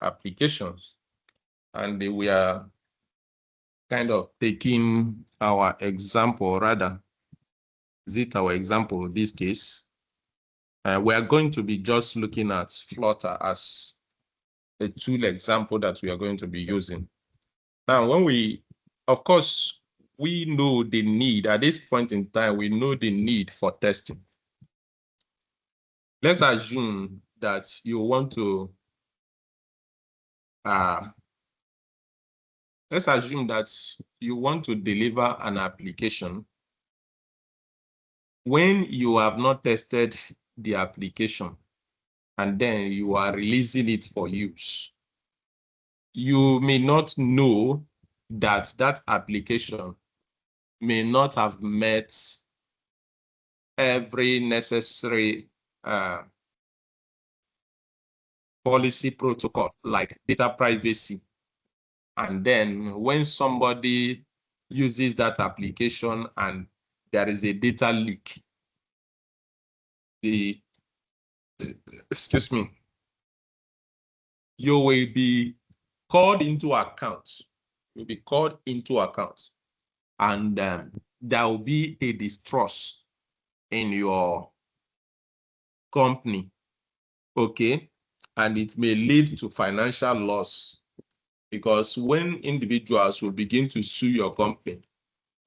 applications. And we are kind of taking our example, rather, is it our example in this case? We are going to be just looking at Flutter as a tool example that we are going to be using. Now, when we, of course, we know the need, at this point in time, we know the need for testing. Let's assume that you want to, let's assume that you want to deliver an application when you have not tested the application and then you are releasing it for use. You may not know that that application may not have met every necessary policy protocol like data privacy. And then when somebody uses that application and there is a data leak, excuse me, you will be called into account. You'll be called into account. And there will be a distrust in your company, okay? And it may lead to financial loss, because when individuals will begin to sue your company,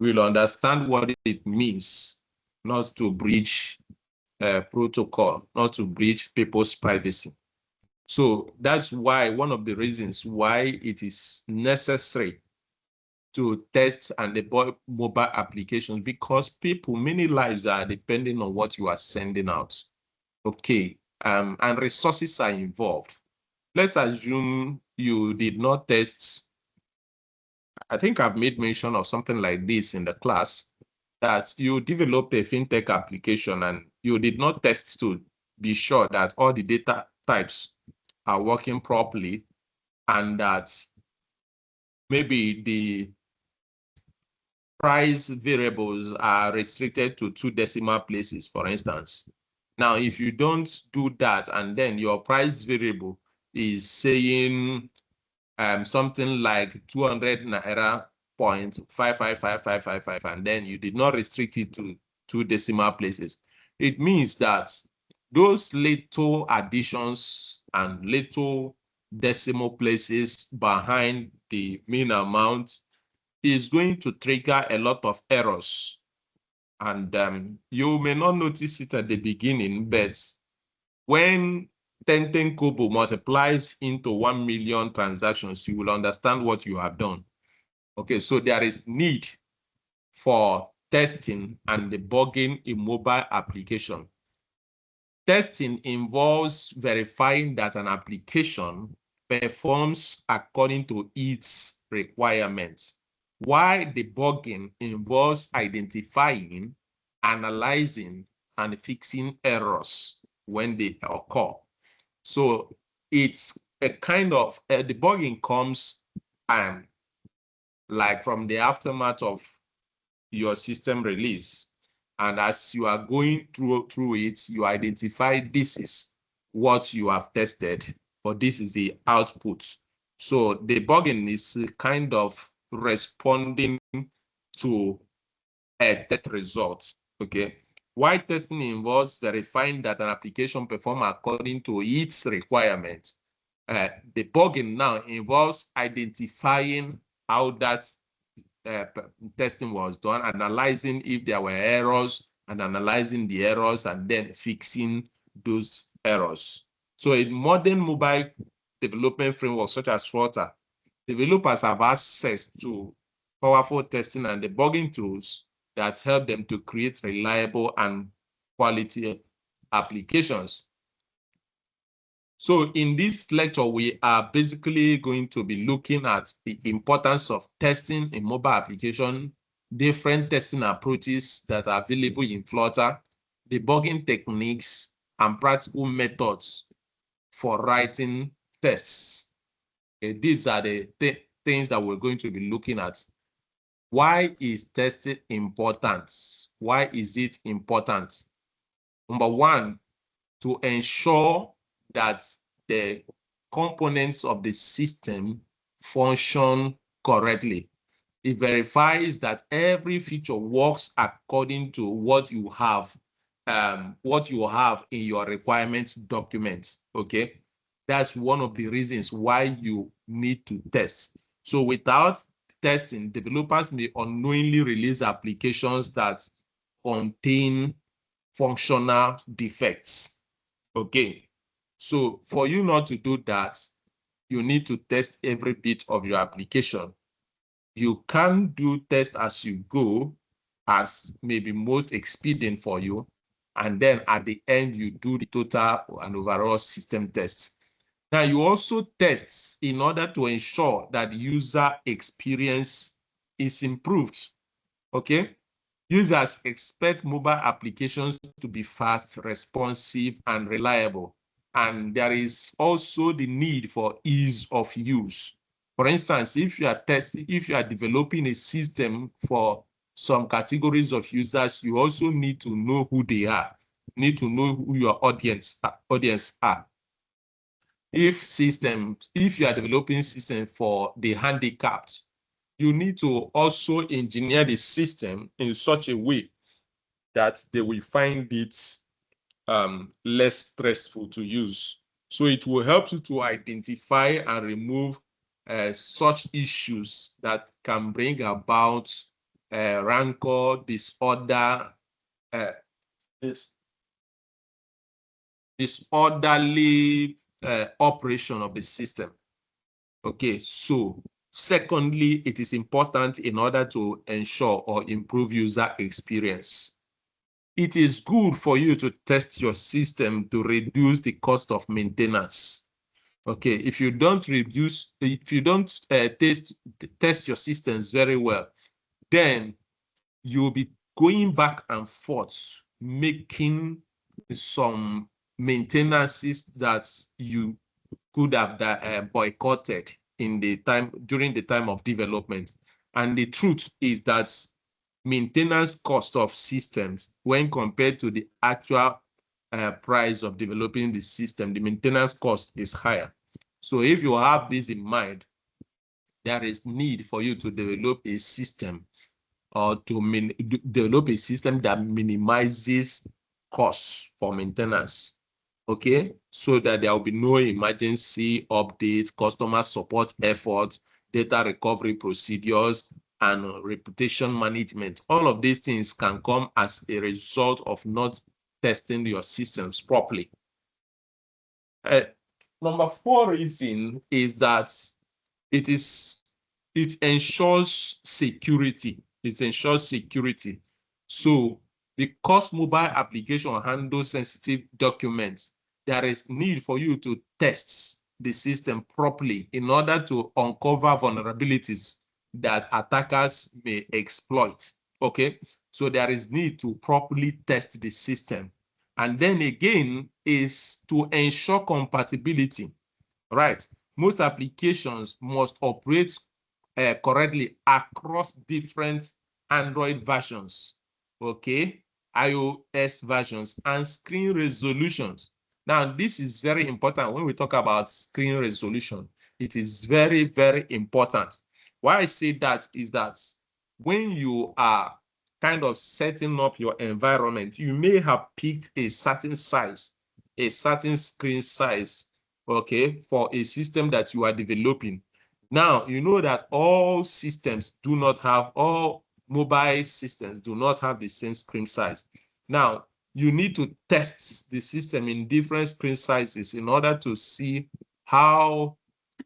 we'll understand what it means not to breach protocol, not to breach people's privacy. So that's why, one of the reasons why it is necessary to test and deploy mobile applications, because many lives are depending on what you are sending out. Okay, and resources are involved. Let's assume you did not test. I think I've made mention of something like this in the class, that you developed a fintech application and you did not test to be sure that all the data types are working properly, and that maybe the price variables are restricted to 2 decimal places, for instance. Now, if you don't do that and then your price variable is saying something like 200 naira 0.555555, and then you did not restrict it to 2 decimal places, it means that those little additions and little decimal places behind the mean amount is going to trigger a lot of errors. And you may not notice it at the beginning, but when 10 Kobo multiplies into 1 million transactions, you will understand what you have done. Okay, so there is need for testing and debugging a mobile application. Testing involves verifying that an application performs according to its requirements, while debugging involves identifying, analyzing, and fixing errors when they occur. So it's a kind of debugging comes like from the aftermath of your system release. And as you are going through it, you identify this is what you have tested, or this is the output. So debugging is kind of responding to a test result, okay? While testing involves verifying that an application performs according to its requirements, debugging now involves identifying how that testing was done, analyzing if there were errors, and analyzing the errors and then fixing those errors. So in modern mobile development frameworks such as Flutter, developers have access to powerful testing and debugging tools that help them to create reliable and quality applications. So in this lecture, we are basically going to be looking at the importance of testing in mobile application, different testing approaches that are available in Flutter, debugging techniques, and practical methods for writing tests. Okay, these are the things that we're going to be looking at. Why is testing important? Why is it important? Number one, to ensure that the components of the system function correctly. It verifies that every feature works according to what you have in your requirements document. Okay, that's one of the reasons why you need to test. So without testing, developers may unknowingly release applications that contain functional defects. Okay, so for you not to do that, you need to test every bit of your application. You can do test as you go, as maybe most expedient for you, and then at the end you do the total and overall system tests. Now you also test in order to ensure that user experience is improved. Okay, users expect mobile applications to be fast, responsive, and reliable. And there is also the need for ease of use. For instance, if you are developing a system for some categories of users, you also need to know who they are, need to know who your audience are. If you are developing systems for the handicapped, you need to also engineer the system in such a way that they will find it less stressful to use. So it will help you to identify and remove such issues that can bring about rancor, disorder, disorderly operation of the system. Okay, so secondly, it is important in order to ensure or improve user experience. It is good for you to test your system to reduce the cost of maintenance. Okay, if you don't test your systems very well, then you'll be going back and forth, making some maintenances that you could have boycotted during the time of development. And the truth is that maintenance cost of systems, when compared to the actual price of developing the system, the maintenance cost is higher. So if you have this in mind, there is need for you to develop a system or to develop a system that minimizes costs for maintenance. Okay, so that there will be no emergency updates, customer support efforts, data recovery procedures, and reputation management. All of these things can come as a result of not testing your systems properly. Number 4 reason is that it ensures security. It ensures security. So because mobile application handles sensitive documents, there is need for you to test the system properly in order to uncover vulnerabilities that attackers may exploit. Okay, so there is need to properly test the system. And then again is to ensure compatibility, right? Most applications must operate correctly across different Android versions, okay, iOS versions, and screen resolutions. Now, this is very important when we talk about screen resolution. It is very, very important. Why I say that is that when you are kind of setting up your environment, you may have picked a certain size, a certain screen size, okay, for a system that you are developing. Now, you know that all mobile systems do not have the same screen size. Now, you need to test the system in different screen sizes in order to see how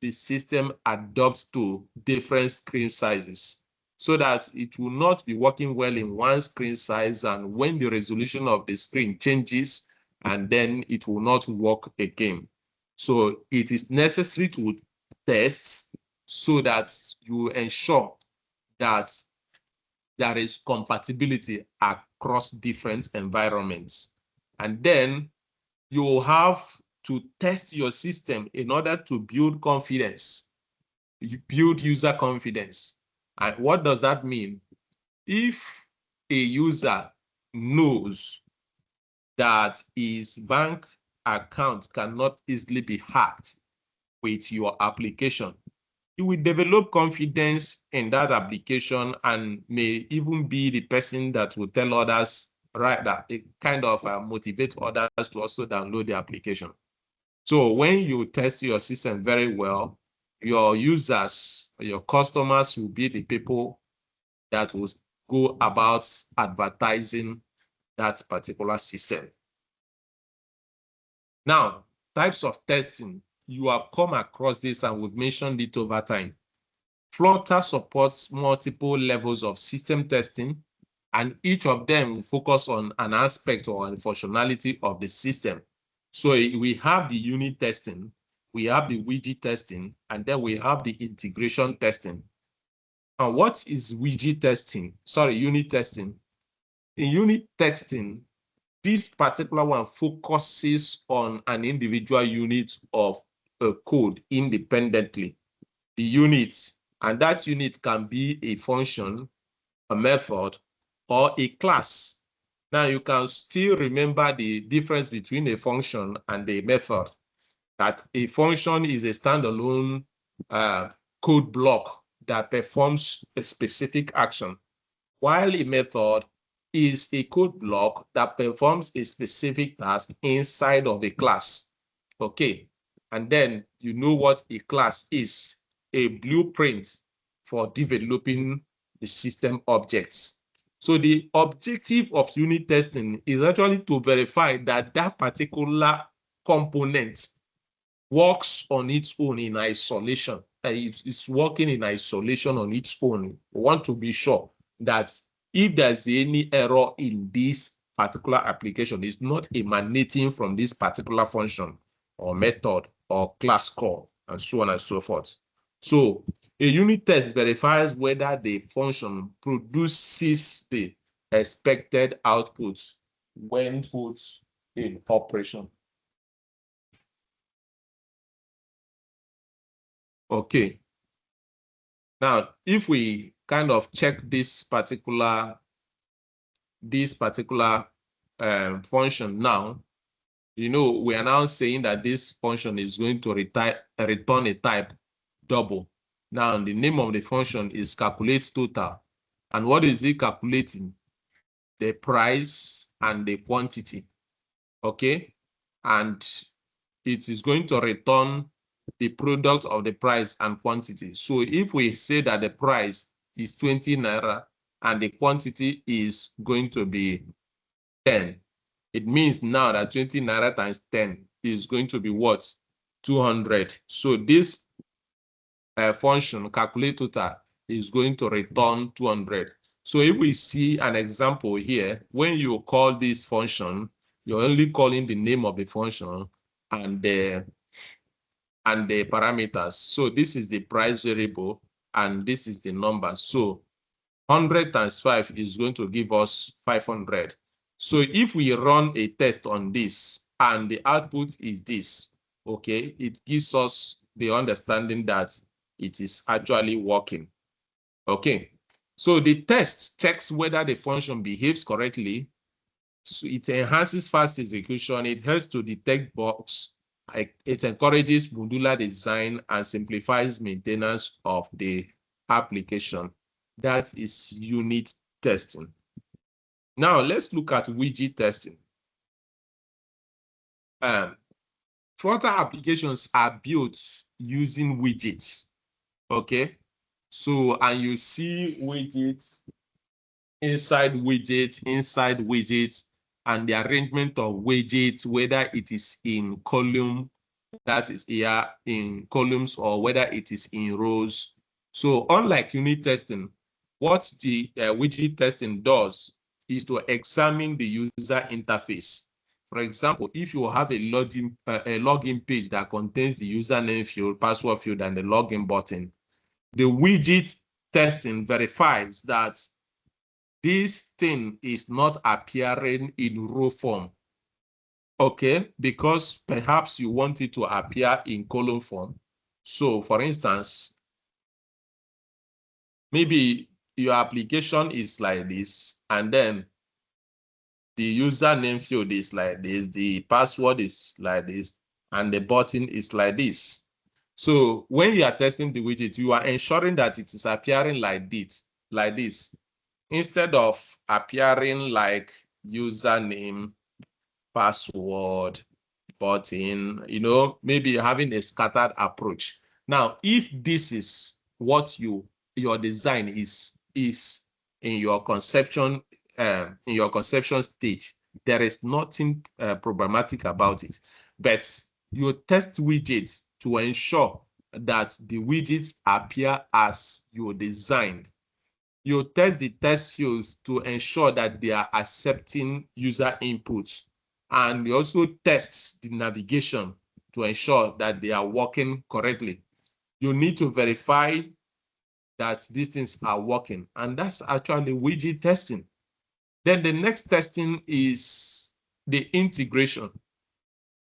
the system adapts to different screen sizes, so that it will not be working well in one screen size, and when the resolution of the screen changes, and then it will not work again. So it is necessary to test so that you ensure that there is compatibility across different environments. And then you have to test your system in order to build confidence, build user confidence. And what does that mean? If a user knows that his bank account cannot easily be hacked, with your application. You will develop confidence in that application and may even be the person that will tell others, right, that it kind of motivate others to also download the application. So when you test your system very well, your users, your customers will be the people that will go about advertising that particular system. Now, types of testing, you have come across this and we've mentioned it over time. Flutter supports multiple levels of system testing, and each of them will focus on an aspect or a functionality of the system. So we have the unit testing, we have the widget testing, and then we have the integration testing. And what is widget testing? Sorry, unit testing. In unit testing, this particular one focuses on an individual unit of a code independently. The units, and that unit can be a function, a method, or a class. Now you can still remember the difference between a function and a method. That a function is a standalone code block that performs a specific action, while a method is a code block that performs a specific task inside of a class. Okay, and then you know what a class is, a blueprint for developing the system objects. So the objective of unit testing is actually to verify that that particular component works on its own in isolation. It's working in isolation on its own. We want to be sure that if there's any error in this particular application, it's not emanating from this particular function or method or class call, and so on and so forth. So a unit test verifies whether the function produces the expected output when put in operation. Okay. Now, if we kind of check this particular function now, you know, we are now saying that this function is going to return a type double. Now, the name of the function is calculate total. And what is it calculating? The price and the quantity. Okay. And it is going to return the product of the price and quantity. So if we say that the price is 20 naira and the quantity is going to be 10, it means now that 20 naira times 10 is going to be what? 200. So this function, calculate total, is going to return 200. So if we see an example here, when you call this function, you're only calling the name of the function and the parameters. So this is the price variable and this is the number. So 100 times 5 is going to give us 500. So if we run a test on this and the output is this, okay, it gives us the understanding that it is actually working. Okay, so the test checks whether the function behaves correctly. So it enhances fast execution. It helps to detect bugs. It encourages modular design and simplifies maintenance of the application. That is unit testing. Now let's look at widget testing. Flutter applications are built using widgets. Okay, so and you see widgets inside widgets, and the arrangement of widgets, whether it is in column, that is here in columns, or whether it is in rows. So unlike unit testing, what the widget testing does is to examine the user interface. For example, if you have a login page that contains the username field, password field, and the login button, the widget testing verifies that this thing is not appearing in row form. Okay, because perhaps you want it to appear in column form. So for instance, maybe your application is like this, and then the username field is like this, the password is like this, and the button is like this. So when you are testing the widget, you are ensuring that it is appearing like this, instead of appearing like username, password, button, maybe having a scattered approach. Now, if this is what your design is in your conception stage, there is nothing problematic about it. But you test widgets to ensure that the widgets appear as you designed. You test the test fields to ensure that they are accepting user inputs. And you also test the navigation to ensure that they are working correctly. You need to verify that these things are working. And that's actually widget testing. Then the next testing is the integration.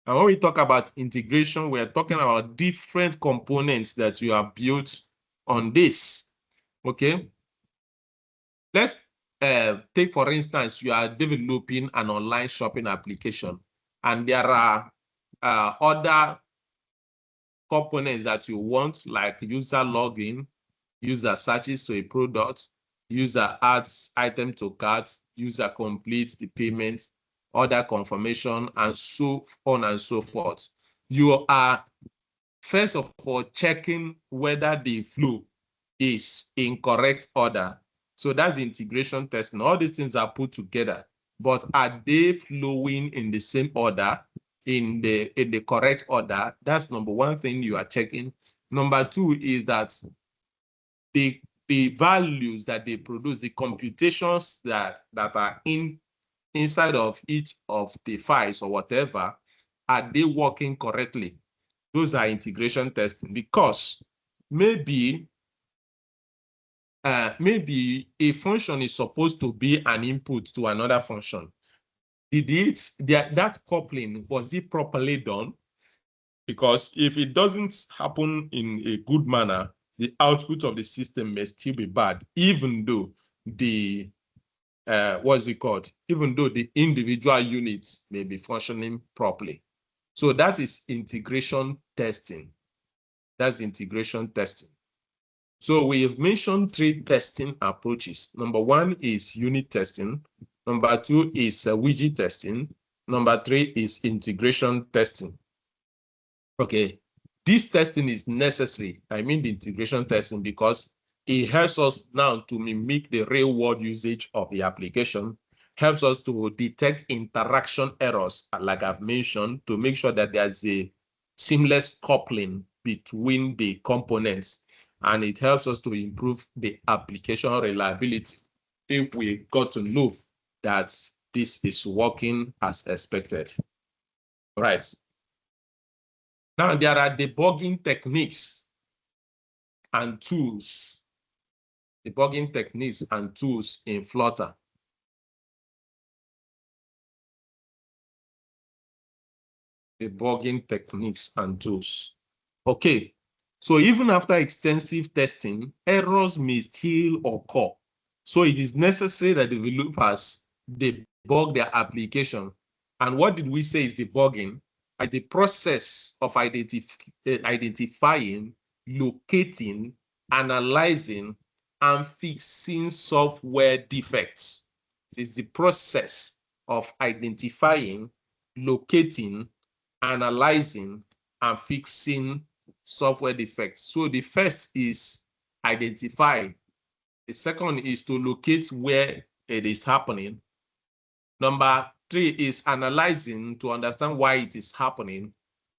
And when we talk about integration, we're talking about different components that you have built on this. Okay. Let's take, for instance, you are developing an online shopping application, and there are other components that you want, like user login, user searches to a product, user adds item to cart, user completes the payments, order confirmation, and so on and so forth. You are, first of all, checking whether the flow is in correct order. So that's integration testing. All these things are put together, but are they flowing in the same order, in the correct order? That's number one thing you are checking. Number two is that the values that they produce, the computations that are inside of each of the files or whatever, are they working correctly? Those are integration testing, because maybe a function is supposed to be an input to another function. That coupling, was it properly done? Because if it doesn't happen in a good manner, the output of the system may still be bad, even though the even though the individual units may be functioning properly. So that is integration testing. That's integration testing. So we have mentioned 3 testing approaches. Number 1 is unit testing. Number 2 is widget testing. Number 3 is integration testing. Okay, this testing is necessary. I mean the integration testing, because it helps us now to mimic the real world usage of the application, helps us to detect interaction errors, like I've mentioned, to make sure that there's a seamless coupling between the components, and it helps us to improve the application reliability if we got to know that this is working as expected. Right. Now, there are debugging techniques and tools. Debugging techniques and tools in Flutter. Debugging techniques and tools. Okay, so even after extensive testing, errors may still occur. So it is necessary that developers debug their application. And what did we say is debugging? As the process of identifying, locating, analyzing, and fixing software defects. It is the process of identifying, locating, analyzing, and fixing software defects. So the first is identify. The second is to locate where it is happening. Number 3 is analyzing to understand why it is happening,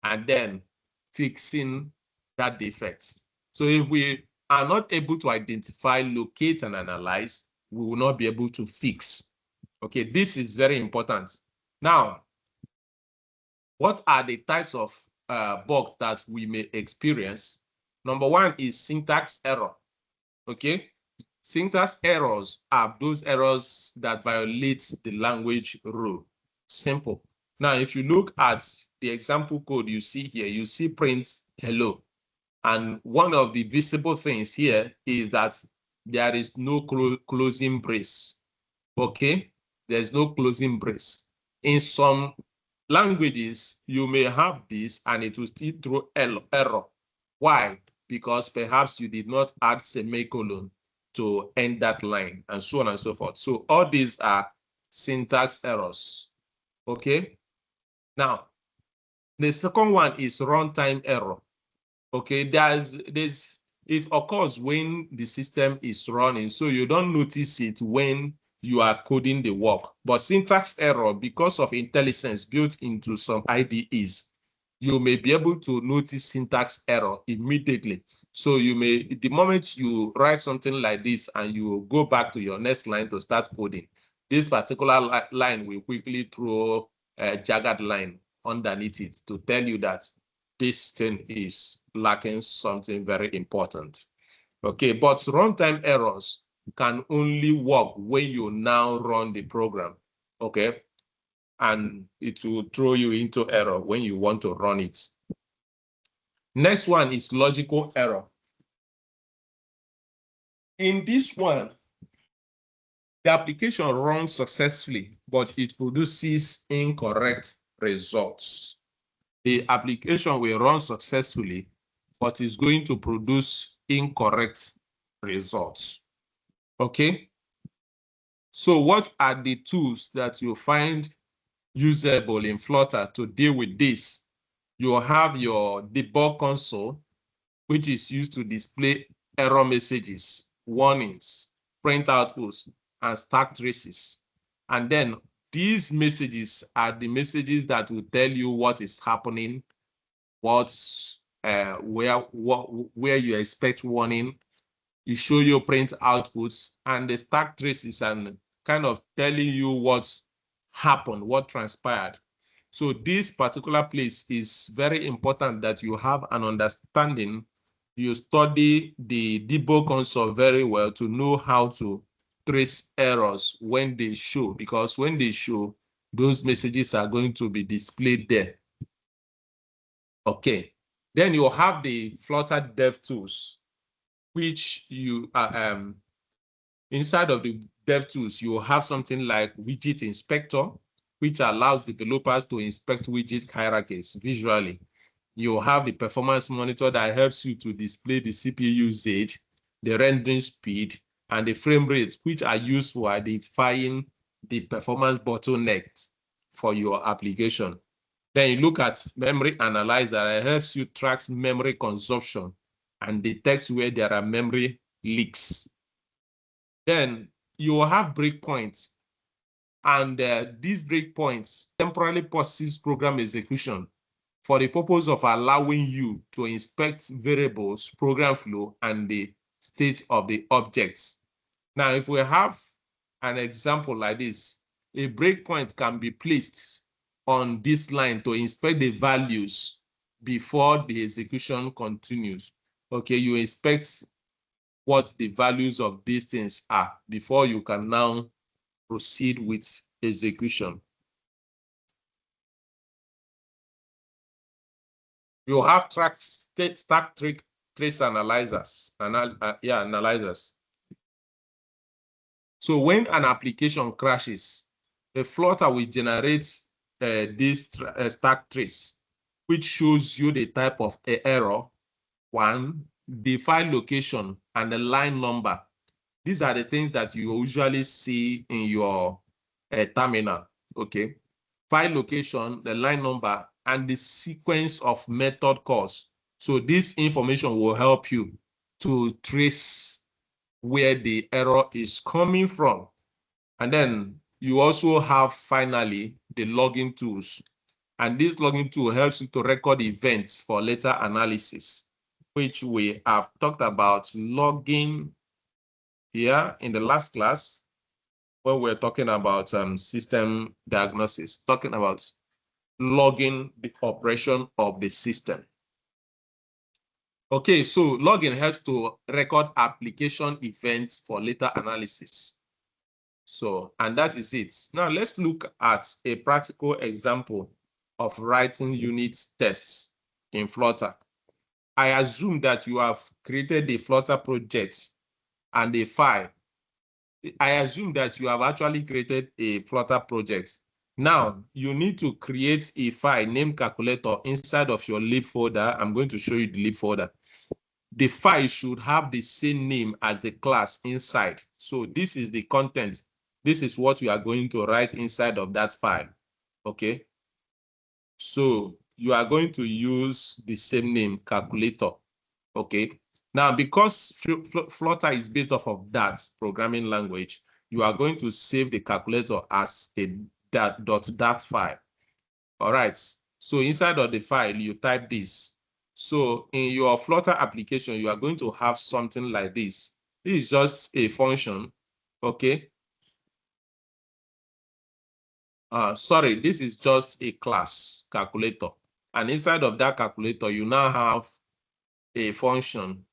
and then fixing that defect. So if we are not able to identify, locate, and analyze, we will not be able to fix. Okay, this is very important. Now, what are the types of bugs that we may experience? Number 1 is syntax error. Okay, syntax errors are those errors that violate the language rule. Simple. Now, if you look at the example code you see here, you see print hello. And one of the visible things here is that there is no closing brace. Okay, there's no closing brace. In some languages, you may have this and it will still throw error. Why? Because perhaps you did not add semicolon to end that line, and so on and so forth. So all these are syntax errors. Okay. Now, the second one is runtime error. Okay, it occurs when the system is running, so you don't notice it when you are coding the work. But syntax error, because of IntelliSense built into some IDEs, you may be able to notice syntax error immediately. So you may, the moment you write something like this and you go back to your next line to start coding, this particular line will quickly throw a jagged line underneath it to tell you that this thing is lacking something very important. Okay, but runtime errors can only work when you now run the program. Okay, and it will throw you into error when you want to run it. Next one is logical error. In this one, the application runs successfully, but it produces incorrect results. The application will run successfully, but is going to produce incorrect results. Okay? So what are the tools that you find usable in Flutter to deal with this? You have your Debug Console, which is used to display error messages, warnings, print outputs, and stack traces. And then these messages are the messages that will tell you what is happening, where you expect warning. You show your print outputs, and the stack traces and kind of telling you what happened, what transpired. So this particular place is very important that you have an understanding. You study the Debug Console very well to know how to trace errors when they show, because when they show, those messages are going to be displayed there. Okay, then you have the Flutter DevTools, which you inside of the DevTools, you have something like Widget Inspector, which allows developers to inspect widget hierarchies visually. You have the Performance Monitor that helps you to display the CPU usage, the rendering speed, and the frame rate, which are used for identifying the performance bottlenecks for your application. Then you look at Memory Analyzer that helps you track memory consumption and detects where there are memory leaks. Then you will have breakpoints, and these breakpoints temporarily pauses program execution for the purpose of allowing you to inspect variables, program flow, and the state of the objects. Now, if we have an example like this, a breakpoint can be placed on this line to inspect the values before the execution continues. Okay, you inspect what the values of these things are before you can now proceed with execution. You have stack trace analyzers. Analyzers. So when an application crashes, the Flutter will generate this stack trace, which shows you the type of error, one, the file location, and the line number. These are the things that you usually see in your terminal, okay? File location, the line number, and the sequence of method calls. So this information will help you to trace where the error is coming from. And then you also have, finally, the logging tools. And this logging tool helps you to record events for later analysis, which we have talked about logging here in the last class when we're talking about system diagnosis, talking about logging the operation of the system. Okay, so logging helps to record application events for later analysis. So, and that is it. Now let's look at a practical example of writing unit tests in Flutter. I assume that you have created a Flutter project and a file. I assume that you have actually created a Flutter project. Now, you need to create a file named calculator inside of your lib folder. I'm going to show you the lib folder. the file should have the same name as the class inside. So this is the content. This is what we are going to write inside of that file. Okay. So you are going to use the same name, calculator. Okay. Now, because Flutter is based off of that programming language, you are going to save the calculator as a .dat file. All right. So inside of the file, you type this. So in your Flutter application, you are going to have something like this. This is just a function. Okay. Sorry, this is just a class calculator. And inside of that calculator, you now have a function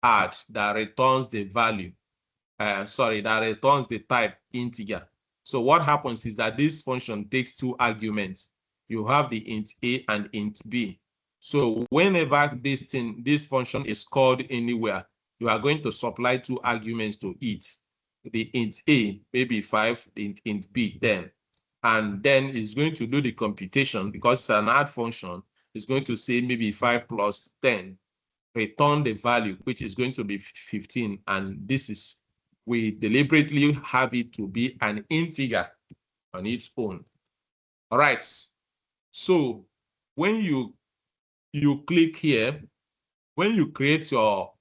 add that returns the value. That returns the type integer. So what happens is that this function takes two arguments. You have the int a and int b. So whenever this function is called anywhere, you are going to supply two arguments to it. The int a, maybe 5, the int b 10. And then it's going to do the computation because it's an add function. It's going to say maybe 5 plus 10. Return the value, which is going to be 15. And this is, we deliberately have it to be an integer on its own. All right. So when you click here, when you create your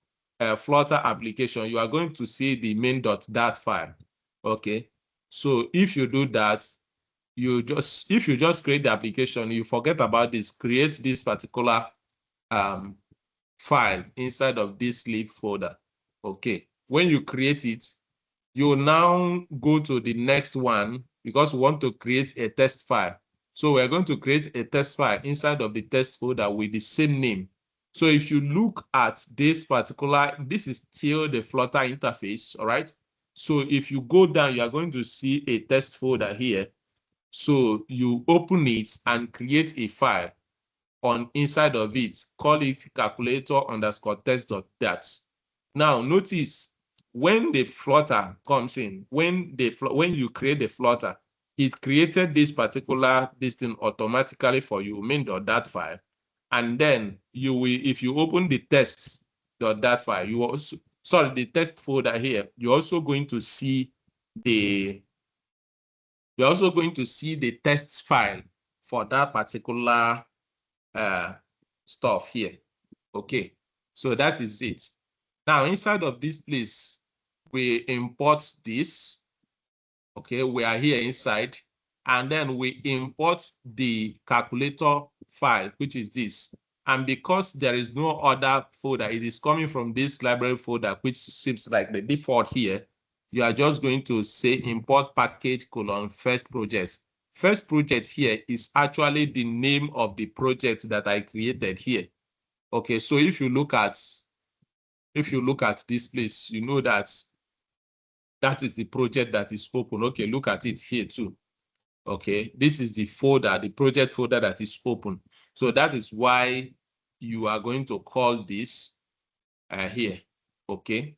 Flutter application, you are going to see the main.dat file. Okay. So if you do that, if you just create the application, you forget about this, create this particular file inside of this lib folder. Okay. When you create it, you now go to the next one because we want to create a test file. So we're going to create a test file inside of the test folder with the same name. So if you look at this particular, this is still the Flutter interface, all right? So if you go down, you are going to see a test folder here. So you open it and create a file on inside of it, call it calculator_test.dat. Now notice when the Flutter comes in, when you create the Flutter, it created this particular thing automatically for you, main.dat file. And then you will, if you open the test.dat file, you also, sorry, the test folder here, you're also going to see the test file for that particular stuff here. Okay, so that is it. Now inside of this place, we import this. Okay, we are here inside, and then we import the calculator file, which is this. And because there is no other folder, it is coming from this library folder, which seems like the default here. You are just going to say import package : first project. First project here is actually the name of the project that I created here. Okay, so if you look at this place, you know that is the project that is open. Okay, look at it here too. Okay, this is the folder, the project folder that is open. So that is why you are going to call this here. Okay,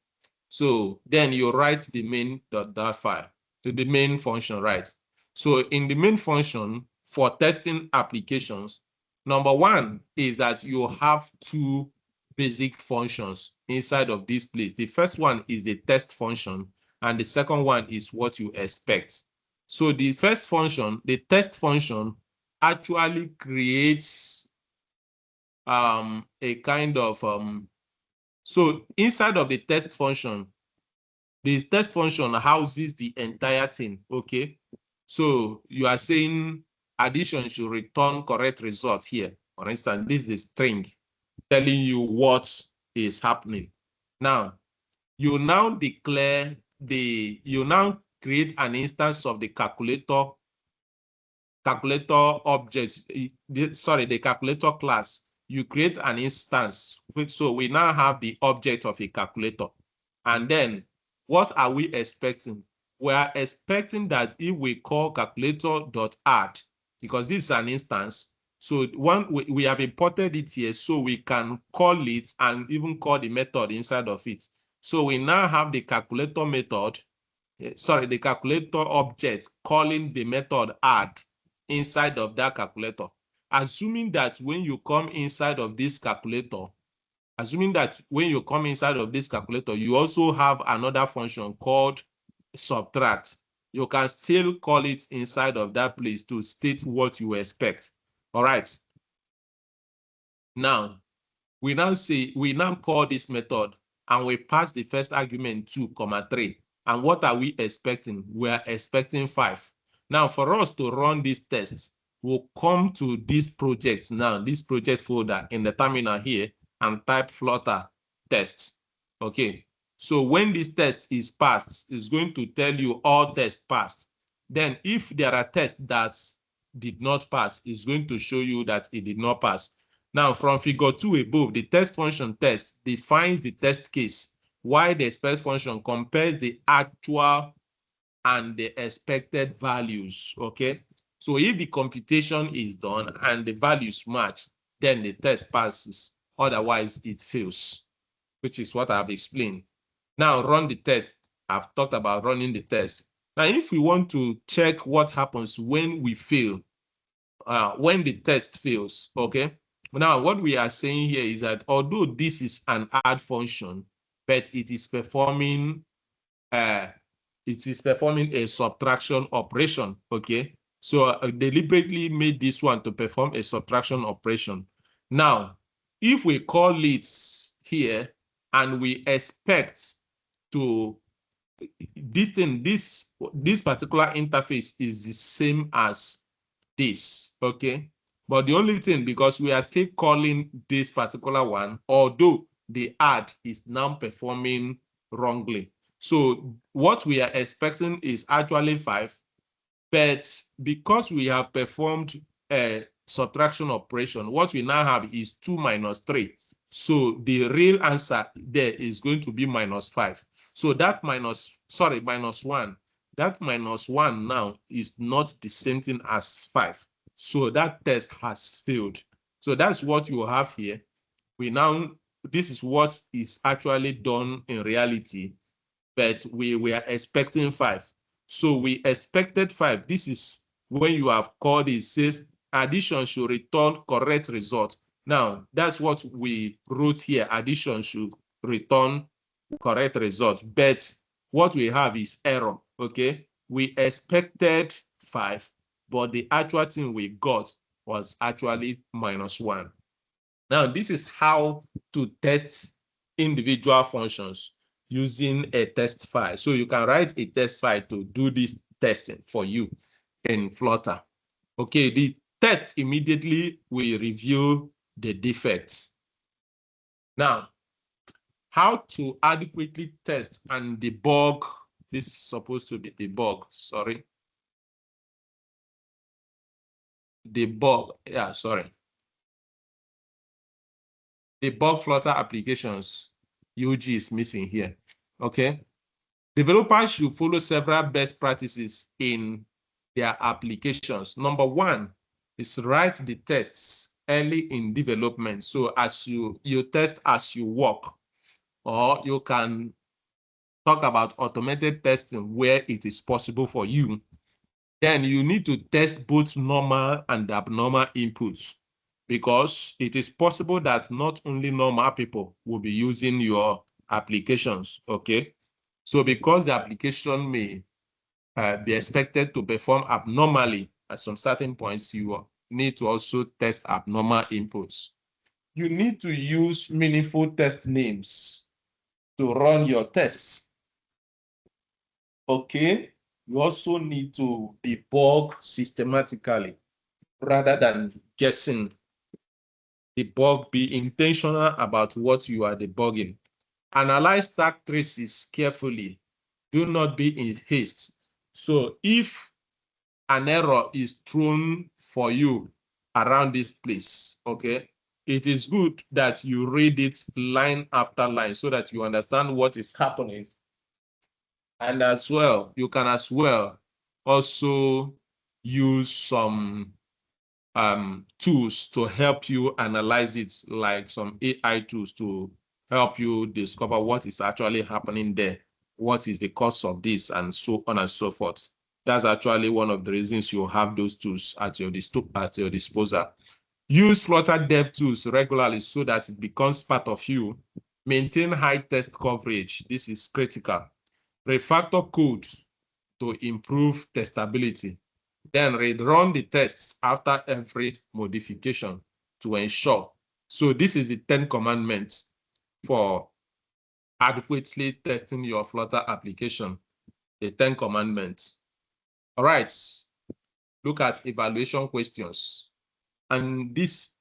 so then you write the main.dat file to the main function, right? So in the main function for testing applications, number one is that you have two basic functions inside of this place. The first one is the test function, and the second one is what you expect. So the first function, the test function, actually creates a kind of so inside of the test function houses the entire thing. Okay, so you are saying addition should return correct result here. For instance, this is the string telling you what is happening. Now you now declare you now create an instance of the calculator object, the calculator class. You create an instance, so we now have the object of a calculator. And then what are we expecting? We are expecting that if we call calculator.add, because this is an instance, so we have imported it here, so we can call it and even call the method inside of it. So we now have the calculator method, the calculator object calling the method add inside of that calculator. Assuming that when you come inside of this calculator, assuming that when you come inside of this calculator, you also have another function called subtract. You can still call it inside of that place to state what you expect. All right. Now, we now call this method and we pass the first argument 2, 3. And what are we expecting? We are expecting 5. Now, for us to run these tests, we'll come to this project now, this project folder in the terminal here, and type Flutter tests. Okay. So when this test is passed, it's going to tell you all tests passed. Then if there are tests that did not pass, it's going to show you that it did not pass. Now, from figure 2 above, the test function test defines the test case, while the expect function compares the actual and the expected values, okay? So if the computation is done and the values match, then the test passes. Otherwise, it fails, which is what I've explained. Now, run the test. I've talked about running the test. Now, if we want to check what happens when we fail, when the test fails, okay? Now, what we are saying here is that although this is an add function, but it is performing a subtraction operation, okay? So I deliberately made this one to perform a subtraction operation. Now, if we call it here and we expect to this particular interface is the same as this, okay? But the only thing, because we are still calling this particular one, although the add is now performing wrongly. So what we are expecting is actually 5, but because we have performed a subtraction operation, what we now have is 2 minus 3. So the real answer there is going to be minus 5. So that minus 1. That minus 1 now is not the same thing as 5. So that test has failed. So that's what you have here. This is what is actually done in reality, but we were expecting 5. So we expected 5. This is when you have called it, says addition should return correct result. Now, that's what we wrote here. Addition should return correct result. But what we have is error, okay? We expected 5, but the actual thing we got was actually minus 1. Now, this is how to test individual functions using a test file. So you can write a test file to do this testing for you in Flutter. Okay, the test immediately will review the defects. Now, how to adequately test and debug. This is supposed to be debug, sorry. Debug, yeah, sorry. Debug Flutter applications. UG is missing here, okay? Developers should follow several best practices in their applications. Number 1 is write the tests early in development. So as you test as you work, or you can talk about automated testing where it is possible for you. Then you need to test both normal and abnormal inputs, because it is possible that not only normal people will be using your applications, okay? So because the application may be expected to perform abnormally at some certain points, you need to also test abnormal inputs. You need to use meaningful test names to run your tests, okay? You also need to debug systematically rather than guessing. Debug, be intentional about what you are debugging. Analyze stack traces carefully. Do not be in haste. So if an error is thrown for you around this place, okay, it is good that you read it line after line so that you understand what is happening. And as well, you can as well also use some tools to help you analyze it, like some AI tools to help you discover what is actually happening there, what is the cause of this, and so on and so forth. That's actually one of the reasons you have those tools at your disposal. Use Flutter DevTools regularly so that it becomes part of you. Maintain high test coverage. This is critical. Refactor code to improve testability. Then rerun the tests after every modification to ensure. So this is the 10 commandments for adequately testing your Flutter application. The 10 commandments. All right, look at evaluation questions. And this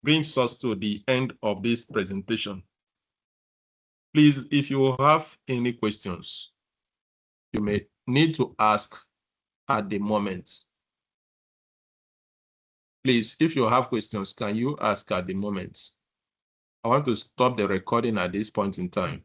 brings us to the end of this presentation. Please, if you have any questions, you may need to ask at the moment. Please, if you have questions, can you ask at the moment? I want to stop the recording at this point in time.